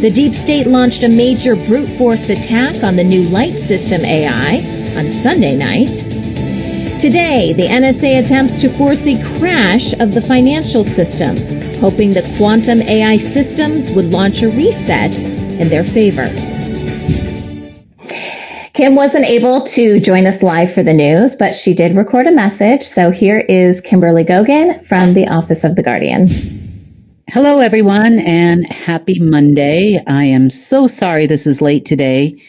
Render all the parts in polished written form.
The deep state launched a major brute force attack on the new Light System AI on Sunday night. Today, the NSA attempts to force a crash of the financial system, hoping the quantum AI systems would launch a reset in their favor. Kim wasn't able to join us live for the news, but she did record a message. So here is Kimberly Gogan from the Office of the Guardian. Hello, everyone, and happy Monday. I am so sorry this is late today.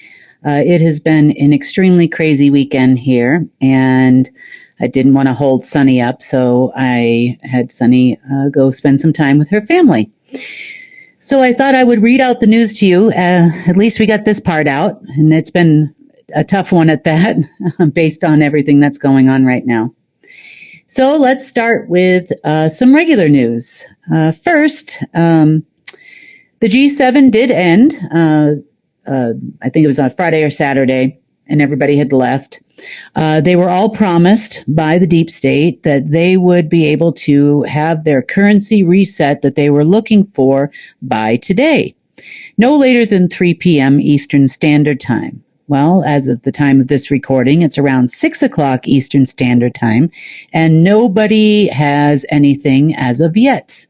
It has been an extremely crazy weekend here, and I didn't want to hold Sunny up, so I had Sunny go spend some time with her family. So I thought I would read out the news to you. At least we got this part out, and it's been a tough one at that, based on everything that's going on right now. So let's start with some regular news. First, the G7 did end. I think it was on Friday or Saturday, and everybody had left. They were all promised by the deep state that they would be able to have their currency reset that they were looking for by today, no later than 3 p.m. Eastern Standard Time. Well, as of the time of this recording, it's around 6 o'clock Eastern Standard Time, and nobody has anything as of yet.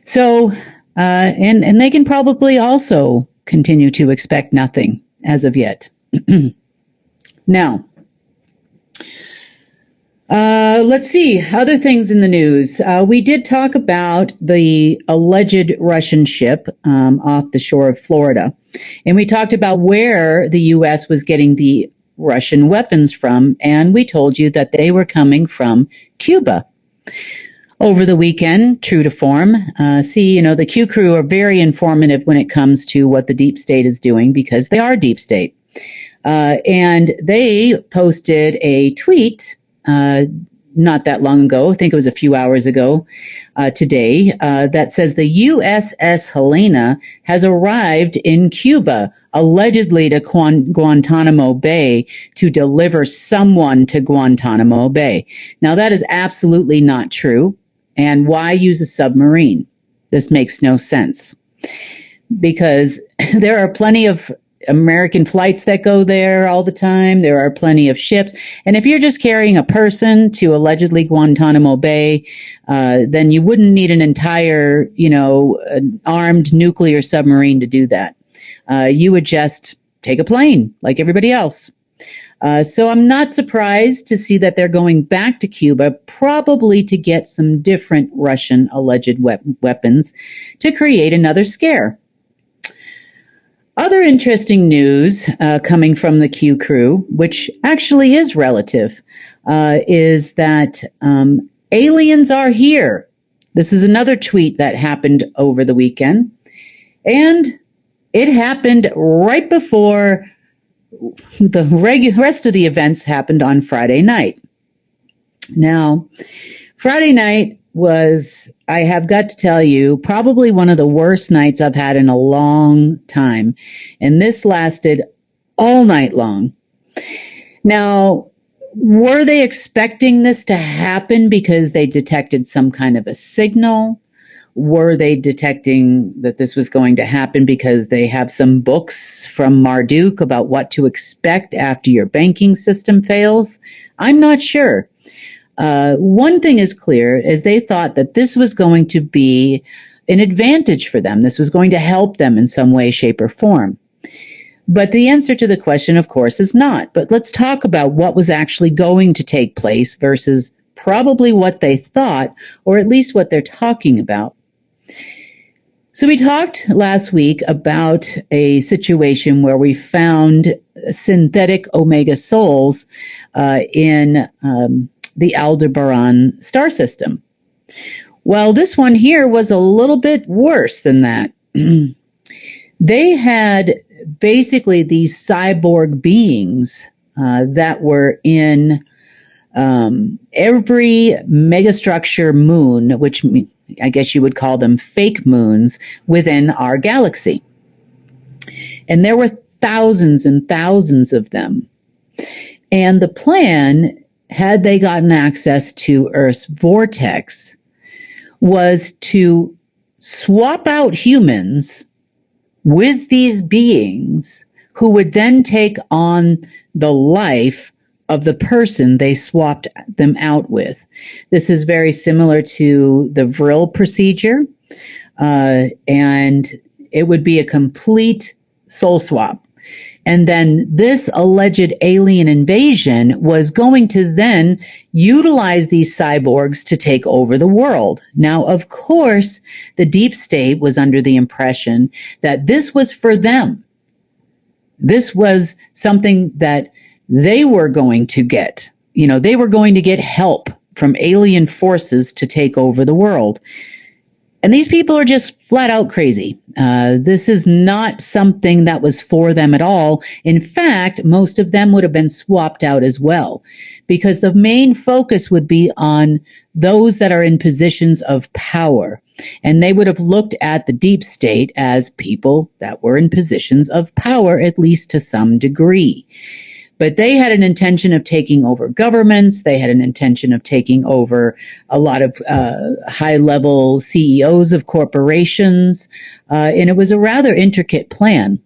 So, and they can probably also continue to expect nothing as of yet. Now, let's see, other things in the news. We did talk about the alleged Russian ship off the shore of Florida. And we talked about where the U.S. was getting the Russian weapons from, and we told you that they were coming from Cuba. Over the weekend, true to form, the Q crew are very informative when it comes to what the deep state is doing because they are deep state. And they posted a tweet not that long ago, I think it was a few hours ago today, that says the USS Helena has arrived in Cuba, allegedly to Guantanamo Bay to deliver someone to Guantanamo Bay. Now, that is absolutely not true. And why use a submarine? This makes no sense. Because there are plenty of American flights that go there all the time. There are plenty of ships. And if you're just carrying a person to allegedly Guantanamo Bay, then you wouldn't need an entire, an armed nuclear submarine to do that. You would just take a plane like everybody else. So I'm not surprised to see that they're going back to Cuba, probably to get some different Russian alleged weapons to create another scare. Other interesting news coming from the Q crew, which actually is relative, is that aliens are here. This is another tweet that happened over the weekend. And it happened right before the rest of the events happened on Friday night. Now, Friday night was, I have got to tell you, probably one of the worst nights I've had in a long time. And this lasted all night long. Now, were they expecting this to happen because they detected some kind of a signal? Were they detecting that this was going to happen because they have some books from Marduk about what to expect after your banking system fails? I'm not sure. One thing is clear is they thought that this was going to be an advantage for them. This was going to help them in some way, shape, or form. But the answer to the question, of course, is not. But let's talk about what was actually going to take place versus probably what they thought, or at least what they're talking about. So we talked last week about a situation where we found synthetic omega souls in the Aldebaran star system. Well, this one here was a little bit worse than that. They had basically these cyborg beings that were in every megastructure moon, which I guess you would call them fake moons, within our galaxy. And there were thousands and thousands of them. And the plan, had they gotten access to Earth's vortex, was to swap out humans with these beings who would then take on the life of the person they swapped them out with. This is very similar to the Vril procedure, and it would be a complete soul swap. And then this alleged alien invasion was going to then utilize these cyborgs to take over the world. Now, of course, the deep state was under the impression that this was for them. This was something that they were going to get. You know, they were going to get help from alien forces to take over the world. And these people are just flat out crazy. This is not something that was for them at all. In fact, most of them would have been swapped out as well, because the main focus would be on those that are in positions of power. And they would have looked at the deep state as people that were in positions of power, at least to some degree. But they had an intention of taking over governments. They had an intention of taking over a lot of high-level CEOs of corporations, and it was a rather intricate plan.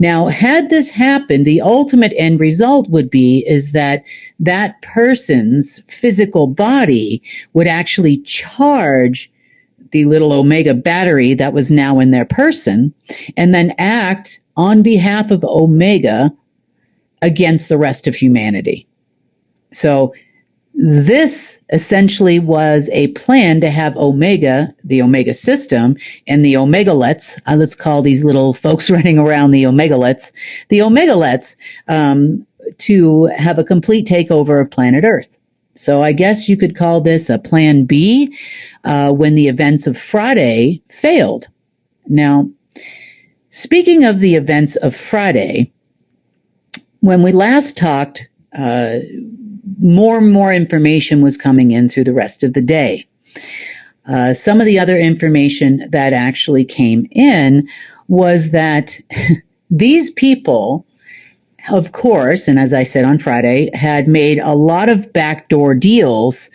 Now, had this happened, the ultimate end result would be is that that person's physical body would actually charge the little Omega battery that was now in their person, and then act on behalf of Omega against the rest of humanity. So this essentially was a plan to have Omega, the Omega system, and the Omegalets, let's call these little folks running around the Omegalets, to have a complete takeover of planet Earth. So I guess you could call this a plan B when the events of Friday failed. Now, speaking of the events of Friday, when we last talked, more and more information was coming in through the rest of the day. Some of the other information that actually came in was that these people, of course, and as I said on Friday, had made a lot of backdoor deals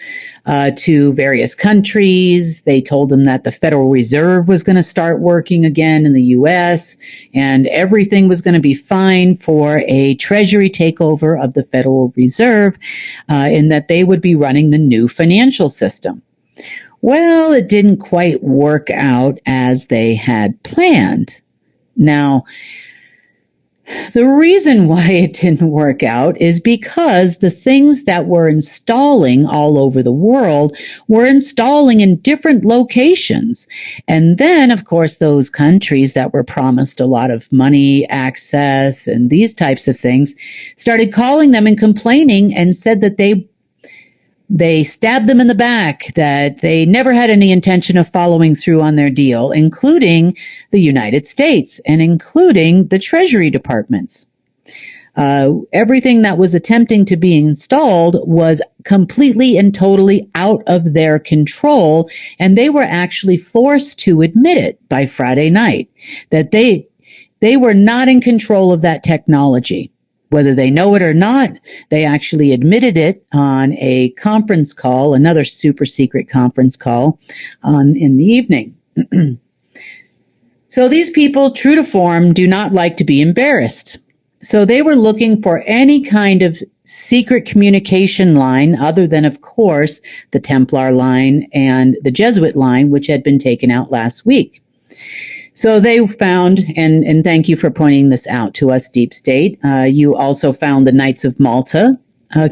to various countries. They told them that the Federal Reserve was going to start working again in the U.S. and everything was going to be fine for a Treasury takeover of the Federal Reserve, and that they would be running the new financial system. Well, it didn't quite work out as they had planned. Now, the reason why it didn't work out is because the things that were installing all over the world were installing in different locations. And then, of course, those countries that were promised a lot of money, access, and these types of things started calling them and complaining and said that they stabbed them in the back, that they never had any intention of following through on their deal, including the United States and including the Treasury departments. Everything that was attempting to be installed was completely and totally out of their control, and they were actually forced to admit it by Friday night, that they were not in control of that technology. Whether they know it or not, they actually admitted it on a conference call, another super secret conference call in the evening. So these people, true to form, do not like to be embarrassed. So they were looking for any kind of secret communication line other than, of course, the Templar line and the Jesuit line, which had been taken out last week. So they found, and thank you for pointing this out to us, Deep State, you also found the Knights of Malta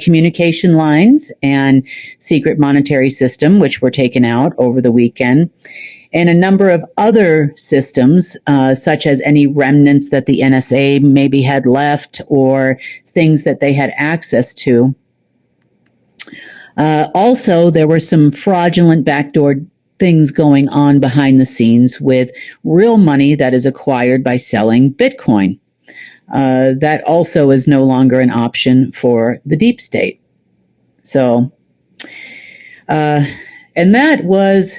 communication lines and secret monetary system, which were taken out over the weekend, and a number of other systems, such as any remnants that the NSA maybe had left or things that they had access to. Also, there were some fraudulent backdoor things going on behind the scenes with real money that is acquired by selling Bitcoin. That also is no longer an option for the deep state. So, and that was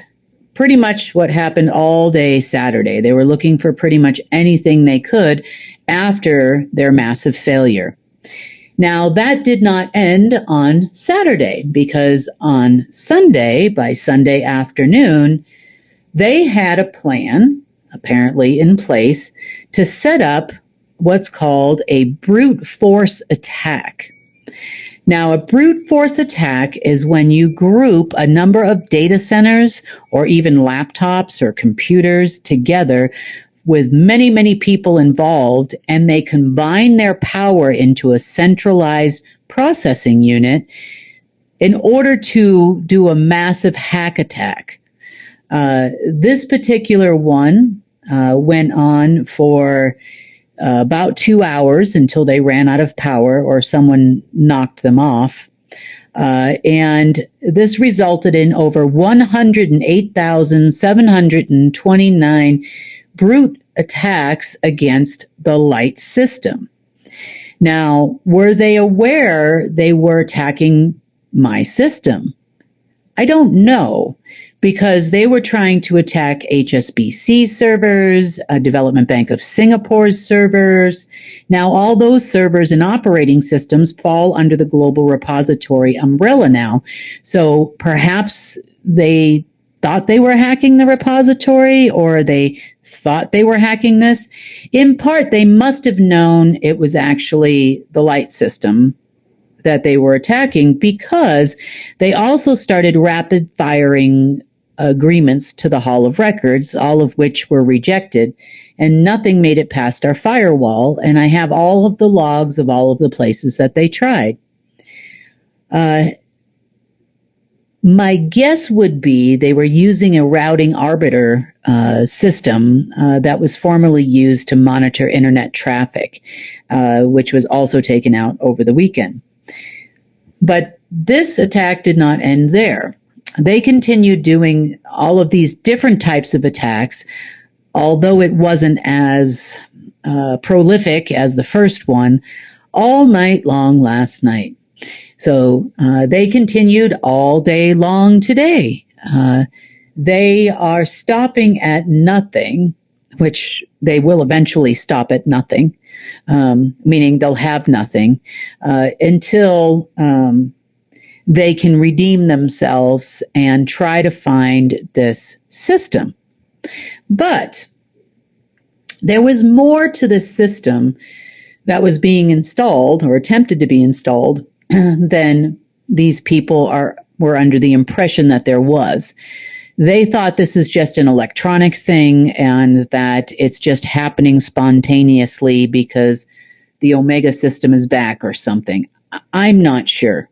pretty much what happened all day Saturday. They were looking for pretty much anything they could after their massive failure. Now, that did not end on Saturday, because on Sunday, by Sunday afternoon, They had a plan, apparently in place, to set up what's called a brute force attack. Now, a brute force attack is when you group a number of data centers or even laptops or computers together with many, many people involved, and they combine their power into a centralized processing unit in order to do a massive hack attack. This particular one went on for about 2 hours until they ran out of power or someone knocked them off. And this resulted in over 108,729 brute attacks against the light system. Now, were they aware they were attacking my system? I don't know, because they were trying to attack HSBC servers, Development Bank of Singapore's servers. Now, all those servers and operating systems fall under the Global Repository umbrella now. So perhaps they thought they were hacking the repository, or they thought they were hacking this. In part, they must have known it was actually the light system that they were attacking, because they also started rapid firing agreements to the Hall of Records, all of which were rejected, and nothing made it past our firewall. And I have all of the logs of all of the places that they tried. My guess would be they were using a routing arbiter system that was formerly used to monitor internet traffic, which was also taken out over the weekend. But this attack did not end there. They continued doing all of these different types of attacks, although it wasn't as prolific as the first one, all night long last night. So they continued all day long today. They are stopping at nothing, which they will eventually stop at nothing, meaning they'll have nothing, until they can redeem themselves and try to find this system. But there was more to this system that was being installed or attempted to be installed than these people were under the impression that there was. They thought this is just an electronic thing and that it's just happening spontaneously because the Omega system is back or something. I'm not sure.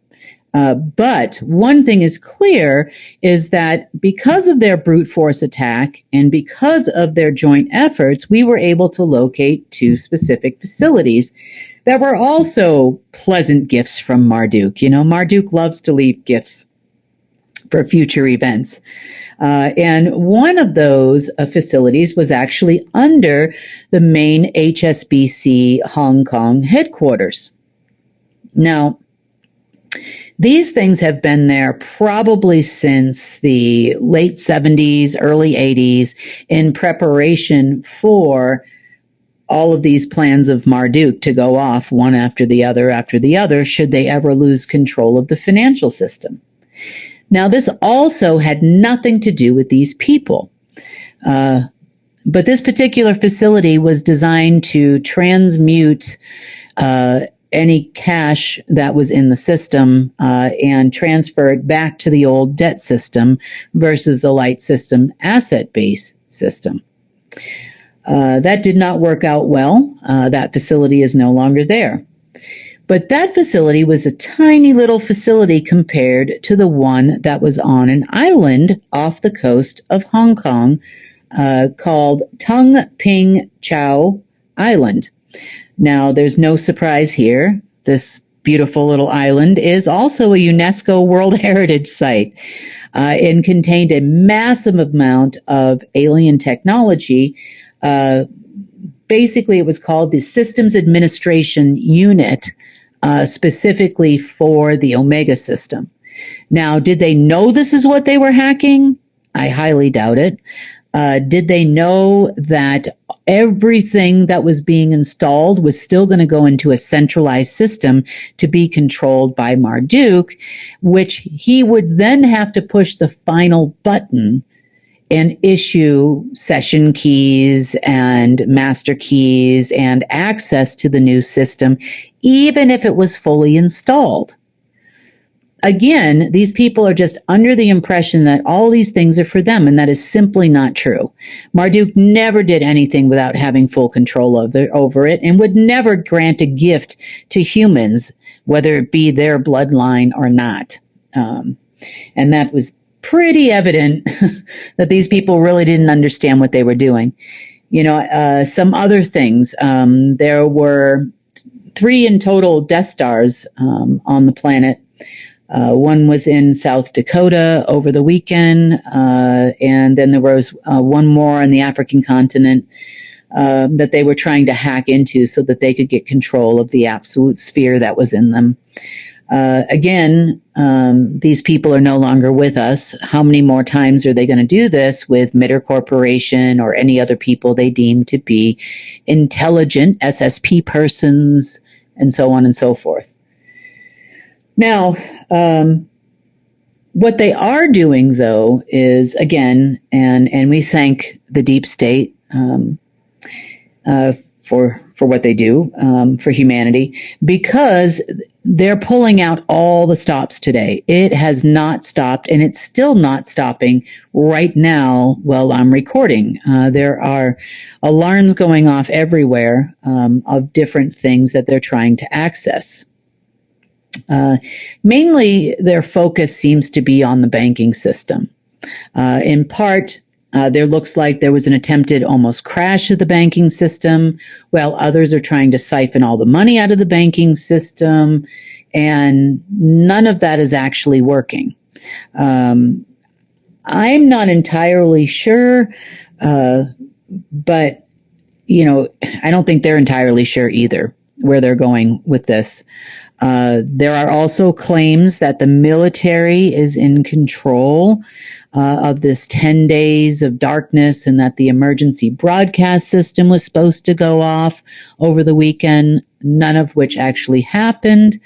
But one thing is clear is that because of their brute force attack and because of their joint efforts, we were able to locate 2 specific facilities that were also pleasant gifts from Marduk. You know, Marduk loves to leave gifts for future events. And one of those facilities was actually under the main HSBC Hong Kong headquarters. Now, these things have been there probably since the late 70s, early 80s, in preparation for all of these plans of Marduk to go off one after the other, should they ever lose control of the financial system. Now, this also had nothing to do with these people. But this particular facility was designed to transmute any cash that was in the system and transfer it back to the old debt system versus the light system asset-based system. That did not work out well. That facility is no longer there. But that facility was a tiny little facility compared to the one that was on an island off the coast of Hong Kong called Tung Ping Chau Island. Now, there's no surprise here. This beautiful little island is also a UNESCO World Heritage Site and contained a massive amount of alien technology. Basically, it was called the Systems Administration Unit, specifically for the Omega system. Now, did they know this is what they were hacking? I highly doubt it. Did they know that everything that was being installed was still going to go into a centralized system to be controlled by Marduk, which he would then have to push the final button and issue session keys and master keys and access to the new system, even if it was fully installed. Again, these people are just under the impression that all these things are for them, and that is simply not true. Marduk never did anything without having full control over it, and would never grant a gift to humans, whether it be their bloodline or not. And that was pretty evident that these people really didn't understand what they were doing. Some other things. There were 3 in total Death Stars on the planet. One was in South Dakota over the weekend, and then there was one more on the African continent that they were trying to hack into so that they could get control of the absolute sphere that was in them. Again, these people are no longer with us. How many more times are they going to do this with Mitter Corporation or any other people they deem to be intelligent SSP persons, and so on and so forth? Now, what they are doing, though, is, again, and we thank the deep state for what they do for humanity, because they're pulling out all the stops today. It has not stopped, and it's still not stopping right now while I'm recording. There are alarms going off everywhere of different things that they're trying to access. Mainly, their focus seems to be on the banking system. In part, there looks like there was an attempted almost crash of the banking system, while others are trying to siphon all the money out of the banking system, and none of that is actually working. I'm not entirely sure, but, I don't think they're entirely sure either where they're going with this. There are also claims that the military is in control of this 10 days of darkness, and that the emergency broadcast system was supposed to go off over the weekend, none of which actually happened.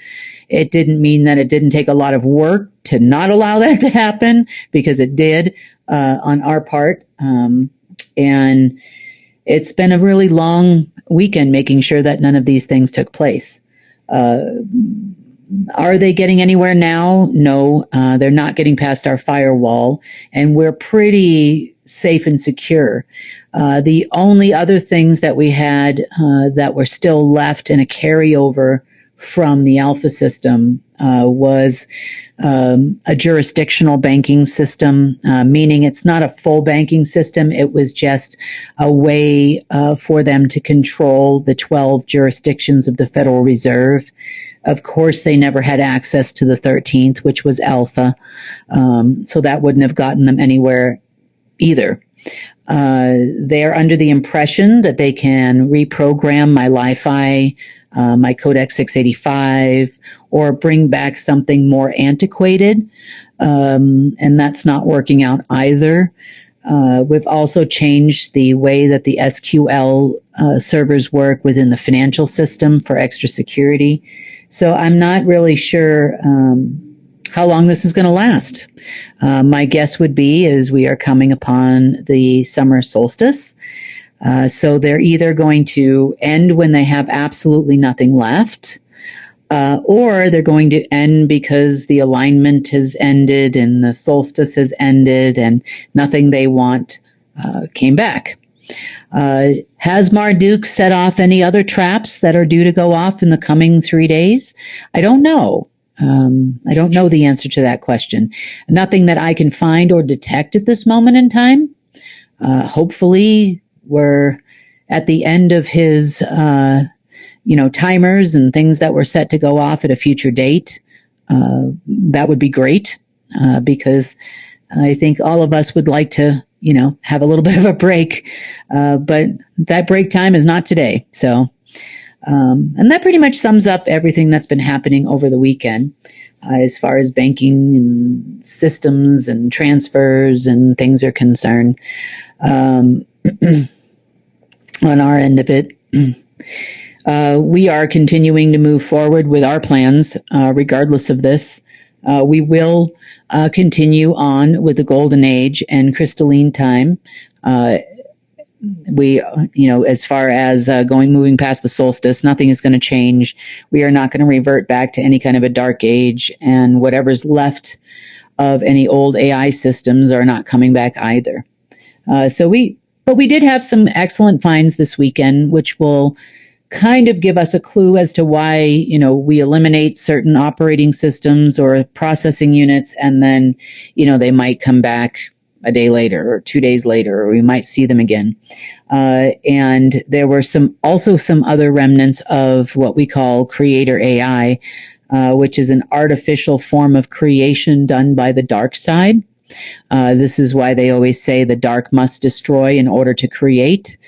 It didn't mean that it didn't take a lot of work to not allow that to happen, because it did on our part. And it's been a really long weekend making sure that none of these things took place. Are they getting anywhere now? No, they're not getting past our firewall, and we're pretty safe and secure. The only other things that we had that were still left in a carryover from the alpha system was a jurisdictional banking system, meaning it's not a full banking system. It was just a way for them to control the 12 jurisdictions of the Federal Reserve. Of course, they never had access to the 13th, which was alpha, so that wouldn't have gotten them anywhere either. They are under the impression that they can reprogram my Li-Fi, my Codex 685, or bring back something more antiquated, and that's not working out either. We've also changed the way that the SQL servers work within the financial system for extra security. So I'm not really sure how long this is going to last. My guess would be is we are coming upon the summer solstice. So they're either going to end when they have absolutely nothing left, or they're going to end because the alignment has ended and the solstice has ended and nothing they want came back. Has Marduk set off any other traps that are due to go off in the coming 3 days? I don't know. I don't know the answer to that question. Nothing that I can find or detect at this moment in time. Hopefully we're at the end of his, timers and things that were set to go off at a future date. That would be great, because I think all of us would like to, have a little bit of a break, but that break time is not today. So, and that pretty much sums up everything that's been happening over the weekend, as far as banking and systems and transfers and things are concerned. On our end of it, we are continuing to move forward with our plans, regardless of this. We will continue on with the golden age and crystalline time. As far as moving past the solstice, nothing is going to change. We are not going to revert back to any kind of a dark age, and whatever's left of any old AI systems are not coming back either. But we did have some excellent finds this weekend, which will kind of give us a clue as to why, we eliminate certain operating systems or processing units, and then, they might come back a day later or 2 days later, or we might see them again. And there were also some other remnants of what we call creator AI, which is an artificial form of creation done by the dark side. This is why they always say the dark must destroy in order to create,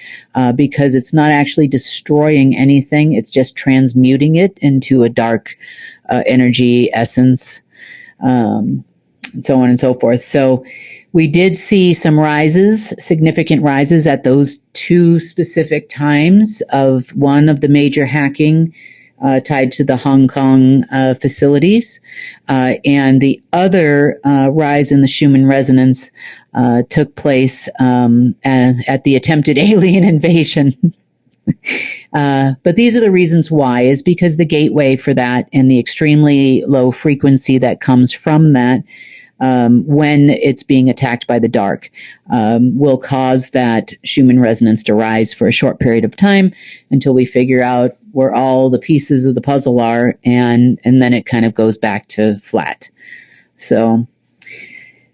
because it's not actually destroying anything. It's just transmuting it into a dark energy essence, and so on and so forth. So we did see some significant rises at those two specific times of one of the major hacking tied to the Hong Kong facilities. And the other rise in the Schumann resonance took place at the attempted alien invasion. But these are the reasons why, is because the gateway for that and the extremely low frequency that comes from that, when it's being attacked by the dark, will cause that Schumann resonance to rise for a short period of time until we figure out where all the pieces of the puzzle are, and then it kind of goes back to flat. So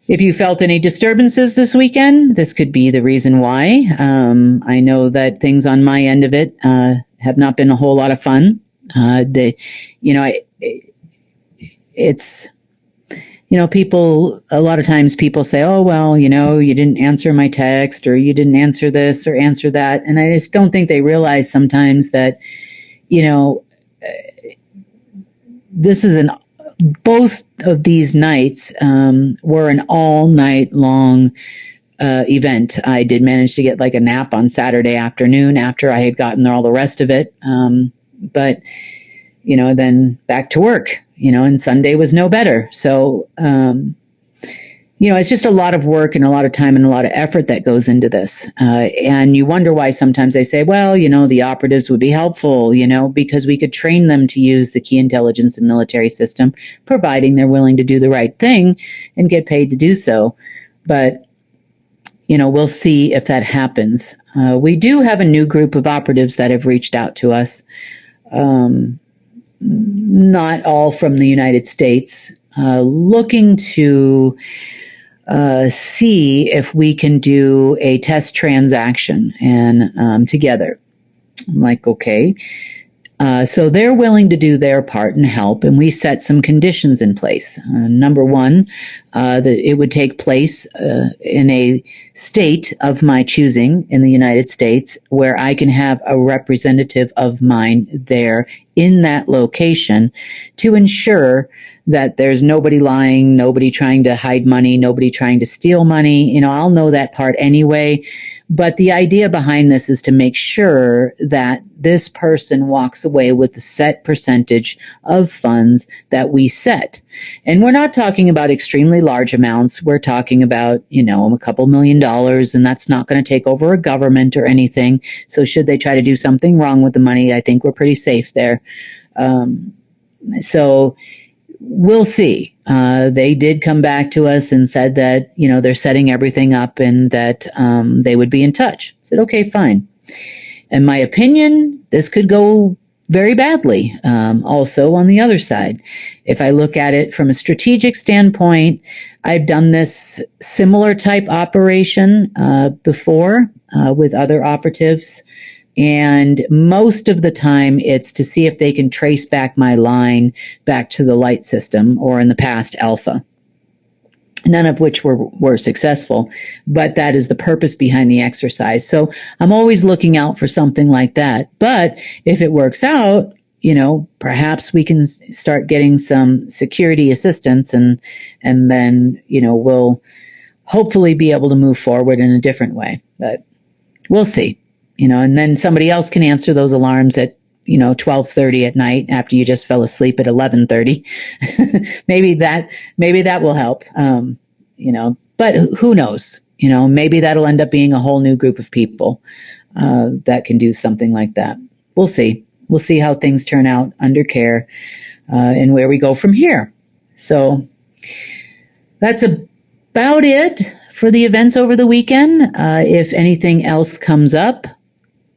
if you felt any disturbances this weekend, this could be the reason why. I know that things on my end of it have not been a whole lot of fun. People, a lot of times people say, oh, well, you didn't answer my text, or you didn't answer this or answer that. And I just don't think they realize sometimes that, this is both of these nights were an all night long event. I did manage to get like a nap on Saturday afternoon after I had gotten all the rest of it. But then back to work, and Sunday was no better. So, it's just a lot of work and a lot of time and a lot of effort that goes into this. And you wonder why sometimes they say, well, the operatives would be helpful, because we could train them to use the key intelligence and military system, providing they're willing to do the right thing and get paid to do so. But, we'll see if that happens. We do have a new group of operatives that have reached out to us. Not all from the United States, looking to see if we can do a test transaction and together. I'm like, okay. So they're willing to do their part and help, and we set some conditions in place. Number one, that it would take place in a state of my choosing in the United States, where I can have a representative of mine there in that location to ensure that there's nobody lying, nobody trying to hide money, nobody trying to steal money. I'll know that part anyway. But the idea behind this is to make sure that this person walks away with the set percentage of funds that we set. And we're not talking about extremely large amounts. We're talking about, a couple $1 million, and that's not going to take over a government or anything. So should they try to do something wrong with the money, I think we're pretty safe there. So we'll see. They did come back to us and said that, they're setting everything up and that they would be in touch. I said, okay, fine. In my opinion, this could go very badly. Also on the other side, if I look at it from a strategic standpoint, I've done this similar type operation before with other operatives. And most of the time, it's to see if they can trace back my line back to the light system, or in the past, alpha. None of which were successful, but that is the purpose behind the exercise. So I'm always looking out for something like that. But if it works out, perhaps we can start getting some security assistance, and then, we'll hopefully be able to move forward in a different way. But we'll see. And then somebody else can answer those alarms at, 12:30 at night after you just fell asleep at 11:30. maybe that will help. But who knows? Maybe that'll end up being a whole new group of people that can do something like that. We'll see. We'll see how things turn out under care and where we go from here. So that's about it for the events over the weekend. If anything else comes up,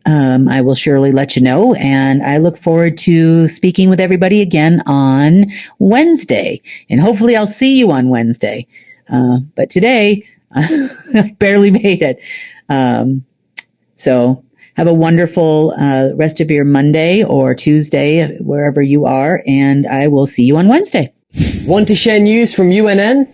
I will surely let you know. And I look forward to speaking with everybody again on Wednesday. And hopefully I'll see you on Wednesday. But today, I barely made it. So have a wonderful rest of your Monday or Tuesday, wherever you are. And I will see you on Wednesday. Want to share news from UNN?